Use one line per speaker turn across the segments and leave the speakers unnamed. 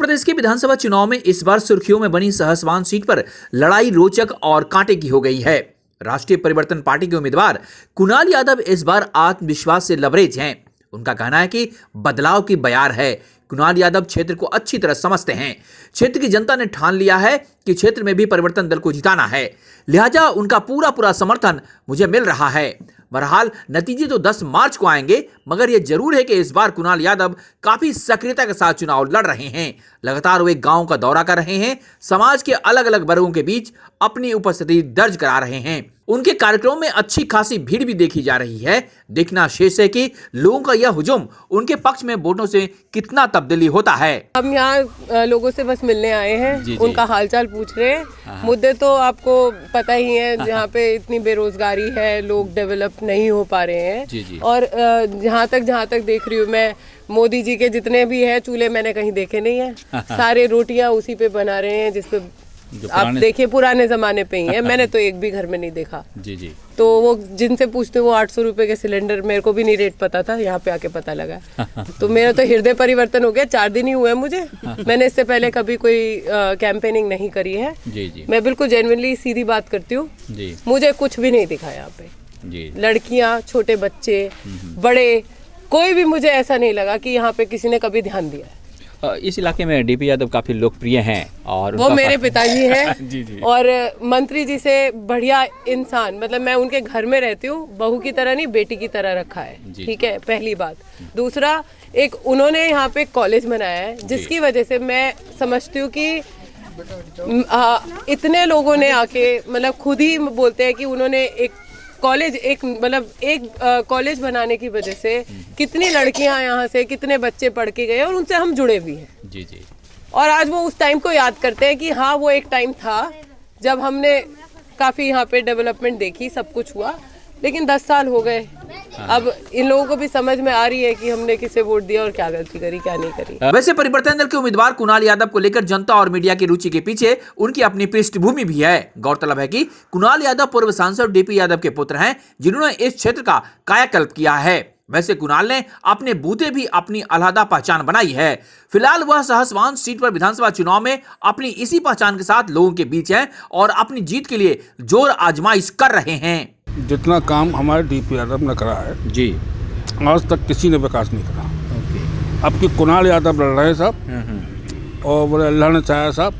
प्रदेश के विधानसभा चुनाव में इस बार सुर्खियों में बनी सहसवान सीट पर लड़ाई रोचक और कांटे की हो गई है। राष्ट्रीय परिवर्तन पार्टी के उम्मीदवार कुणाल यादव इस बार आत्मविश्वास से लबरेज हैं। उनका कहना है कि बदलाव की बयार है। कुणाल यादव क्षेत्र को अच्छी तरह समझते हैं। क्षेत्र की जनता ने ठान लिया है कि क्षेत्र में भी परिवर्तन दल को जिताना है, लिहाजा उनका पूरा समर्थन मुझे मिल रहा है। बहरहाल नतीजे तो 10 मार्च को आएंगे, मगर यह जरूर है कि इस बार कुणाल यादव काफी सक्रियता के साथ चुनाव लड़ रहे हैं। लगातार वे गांव का दौरा कर रहे हैं, समाज के अलग अलग वर्गों के बीच अपनी उपस्थिति दर्ज करा रहे हैं। उनके कार्यक्रमों में अच्छी खासी भीड़ भी देखी जा रही है। देखना शेष है कि लोगों का यह हुजूम उनके पक्ष में वोटों से कितना तब्दीली होता है।
हम यहाँ लोगों से बस मिलने आए हैं, उनका हालचाल पूछ रहे हैं। मुद्दे तो आपको पता ही है, जहाँ पे इतनी बेरोजगारी है, लोग डेवलप नहीं हो पा रहे हैं। और जहाँ तक देख रही हूँ मैं, मोदी जी के जितने भी है चूल्हे मैंने कहीं देखे नहीं है। सारे रोटियां उसी पे बना रहे हैं जिसपे आप देखिए पुराने जमाने पे ही है। मैंने तो एक भी घर में नहीं देखा। जी। तो वो जिनसे पूछते वो 800 रुपए के सिलेंडर, मेरे को भी नहीं रेट पता था, यहाँ पे आके पता लगा। तो मेरा तो हृदय परिवर्तन हो गया। 4 दिन ही हुए मुझे। मैंने इससे पहले कभी कोई कैंपेनिंग नहीं करी है। मैं बिल्कुल जेन्युइनली सीधी बात करती हूँ। मुझे कुछ भी नहीं दिखा यहाँ पे। लड़कियाँ, छोटे बच्चे, बड़े, कोई भी मुझे ऐसा नहीं लगा कि यहाँ पे किसी ने कभी ध्यान दिया है।
इस इलाके में डीपी यादव काफी लोकप्रिय हैं और
वो मेरे पिताजी हैं। और मंत्री जी से बढ़िया इंसान, मतलब मैं उनके घर में रहती हूँ, बहू की तरह नहीं बेटी की तरह रखा है। ठीक है, पहली बात। दूसरा, एक उन्होंने यहाँ पे कॉलेज बनाया है, जिसकी वजह से मैं समझती हूँ कि इतने लोगों ने आके, मतलब खुद ही बोलते हैं कि उन्होंने एक कॉलेज बनाने की वजह से कितनी लड़कियां यहाँ से, कितने बच्चे पढ़ के गए और उनसे हम जुड़े भी हैं। जी। और आज वो उस टाइम को याद करते हैं कि हाँ, वो एक टाइम था जब हमने काफ़ी यहाँ पे डेवलपमेंट देखी, सब कुछ हुआ। लेकिन 10 साल हो गए। अब इन लोगों को भी समझ में आ रही है कि हमने किसे वोट दिया और क्या गलती करी, क्या नहीं करी।
वैसे परिवर्तन दल के उम्मीदवार कुणाल यादव को लेकर जनता और मीडिया की रुचि के पीछे उनकी अपनी पृष्ठभूमि भी है। गौरतलब है कि कुणाल यादव पूर्व सांसद डीपी यादव के पुत्र हैं, जिन्होंने इस क्षेत्र का कायाकल्प किया है। वैसे कुणाल ने अपने बूते भी अपनी अलहदा पहचान बनाई है। फिलहाल वह सहसवान सीट पर विधानसभा चुनाव में अपनी इसी पहचान के साथ लोगों के बीच हैं और अपनी जीत के लिए जोर आजमाइश कर रहे हैं।
जितना काम हमारे डीपी यादव ने करा है जी, आज तक किसी ने विकास नहीं करा। अब कि कुणाल यादव लड़ रहे हैं साहब, और बोले अल्लाह ने चाहा साहब,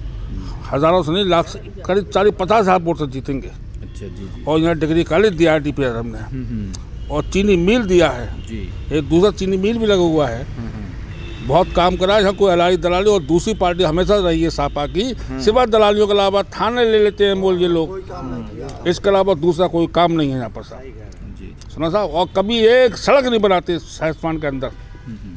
हज़ारों से नहीं, लाख, करीब 40-50 हज़ार वोट से जीतेंगे। अच्छा जी। और यहाँ डिग्री कॉलेज दिया है डीपी यादव ने, और चीनी मिल दिया है जी। एक दूसरा चीनी मिल भी लगा हुआ है। बहुत काम करा है। यहाँ कोई अलाई दलाली, और दूसरी पार्टी हमेशा रही है सापा की, सिवा दलालियों के अलावा थाने ले लेते हैं बोल ये लोग, इसके अलावा दूसरा कोई काम नहीं है यहाँ पर साहब। सुना साहब, और कभी एक सड़क नहीं बनाते सहसवान के अंदर,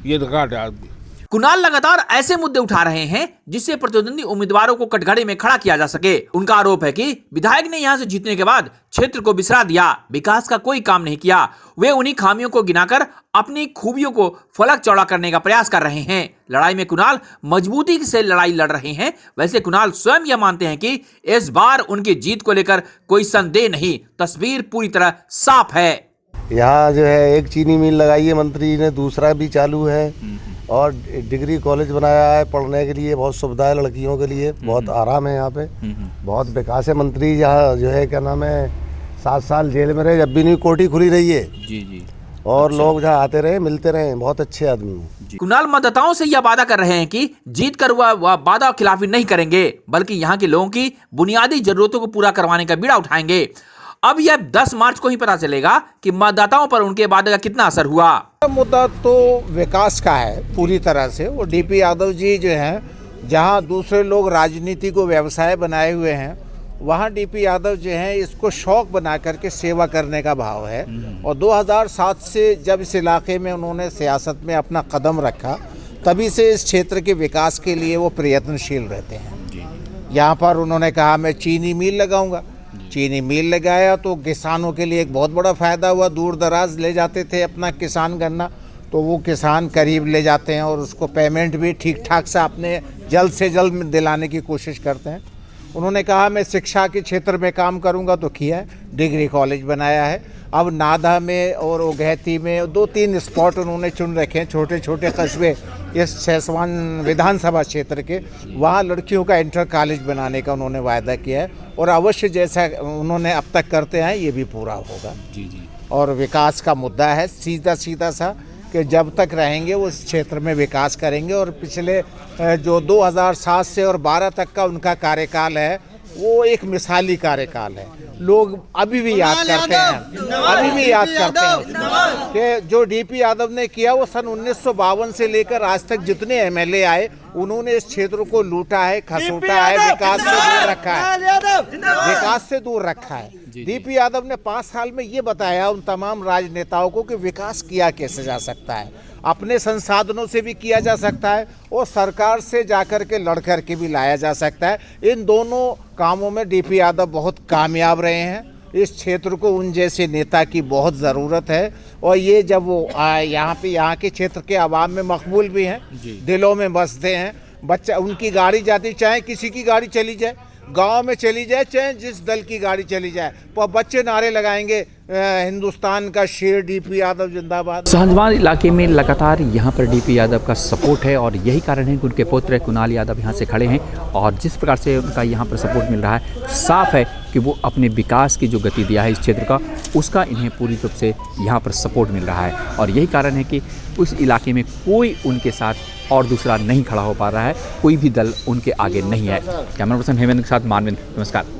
ये रिकॉर्ड है आज भी।
कुणाल लगातार ऐसे मुद्दे उठा रहे हैं जिससे प्रतिद्वंदी उम्मीदवारों को कटघरे में खड़ा किया जा सके। उनका आरोप है कि विधायक ने यहां से जीतने के बाद क्षेत्र को बिसरा दिया, विकास का कोई काम नहीं किया। वे उन्हीं खामियों को गिनाकर अपनी खूबियों को फलक चौड़ा करने का प्रयास कर रहे हैं। लड़ाई में कुणाल मजबूती से लड़ाई लड़ रहे हैं। वैसे कुणाल स्वयं यह मानते हैं कि इस बार उनकी जीत को लेकर कोई संदेह नहीं, तस्वीर पूरी तरह साफ है।
यहाँ जो है एक चीनी मिल लगाई है मंत्री ने, दूसरा भी चालू है, और डिग्री कॉलेज बनाया है पढ़ने के लिए, बहुत सुविधा है लड़कियों के लिए, बहुत आराम है यहाँ पे, बहुत विकास है। मंत्री यहाँ जो है क्या नाम है 7 साल जेल में रहे, जब भी नहीं कोठी खुली रही है जी। और अच्छा। लोग जहाँ आते रहे, मिलते रहे, बहुत अच्छे आदमी।
कुणाल मतदाताओं से यह वादा कर रहे हैं कि जीत कर वह वादा खिलाफी नहीं करेंगे, बल्कि यहाँ के लोगों की बुनियादी जरूरतों को पूरा करवाने का बीड़ा उठाएंगे। अब यह 10 मार्च को ही पता चलेगा कि मतदाताओं पर उनके वादे का कितना असर हुआ।
मुद्दा तो विकास का है पूरी तरह से। वो डीपी यादव जी जो हैं, जहां दूसरे लोग राजनीति को व्यवसाय बनाए हुए हैं, वहां डीपी यादव जो हैं इसको शौक बना करके सेवा करने का भाव है। और 2007 से जब इस इलाके में उन्होंने सियासत में अपना कदम रखा, तभी से इस क्षेत्र के विकास के लिए वो प्रयत्नशील रहते हैं। यहाँ पर उन्होंने कहा मैं चीनी मिल लगाऊंगा, चीनी मिल लगाया तो किसानों के लिए एक बहुत बड़ा फ़ायदा हुआ। दूर दराज ले जाते थे अपना किसान गन्ना, तो वो किसान करीब ले जाते हैं और उसको पेमेंट भी ठीक ठाक से अपने जल्द से जल्द दिलाने की कोशिश करते हैं। उन्होंने कहा मैं शिक्षा के क्षेत्र में काम करूंगा, तो किया है, डिग्री कॉलेज बनाया है। अब नाधा में और ओघैती में 2-3 स्पॉट उन्होंने चुन रखे हैं, छोटे छोटे कस्बे इस छैसवान विधानसभा क्षेत्र के। वहाँ लड़कियों का इंटर कॉलेज बनाने का उन्होंने वायदा किया है और अवश्य जैसा उन्होंने अब तक करते हैं ये भी पूरा होगा।
जी।
और विकास का मुद्दा है सीधा सा कि जब तक रहेंगे उस क्षेत्र में विकास करेंगे। और पिछले जो 2007 से और 12 तक का उनका कार्यकाल है वो एक मिसाली कार्यकाल है। लोग अभी भी याद करते हैं कि जो डीपी यादव ने किया वो सन 1952 से लेकर आज तक जितने एमएलए आए उन्होंने इस क्षेत्र को लूटा है, खसोटा है, विकास से दूर रखा है। डीपी यादव ने 5 साल में ये बताया उन तमाम राजनेताओं को कि विकास किया कैसे जा सकता है, अपने संसाधनों से भी किया जा सकता है और सरकार से जाकर के लड़ कर के भी लाया जा सकता है। इन दोनों कामों में डीपी यादव बहुत कामयाब रहे हैं। इस क्षेत्र को उन जैसे नेता की बहुत ज़रूरत है और ये जब वो यहाँ के क्षेत्र के आवाम में मकबूल भी हैं, दिलों में बसते हैं। बच्चा उनकी गाड़ी जाती, चाहे किसी की गाड़ी चली जाए, गांव में चली जाए, चाहे जिस दल की गाड़ी चली जाए, पर बच्चे नारे लगाएंगे हिंदुस्तान का शेर डीपी यादव जिंदाबाद।
सहजवान इलाके में लगातार यहाँ पर डीपी यादव का सपोर्ट है और यही कारण है कि उनके पुत्र कुणाल यादव यहाँ से खड़े हैं और जिस प्रकार से उनका यहाँ पर सपोर्ट मिल रहा है, साफ है कि वो अपने विकास की जो गति दिया है इस क्षेत्र का, उसका इन्हें पूरी रूप से यहाँ पर सपोर्ट मिल रहा है। और यही कारण है कि उस इलाके में कोई उनके साथ और दूसरा नहीं खड़ा हो पा रहा है, कोई भी दल उनके आगे नहीं है। कैमरा पर्सन हेमंत के साथ मानविंद, नमस्कार।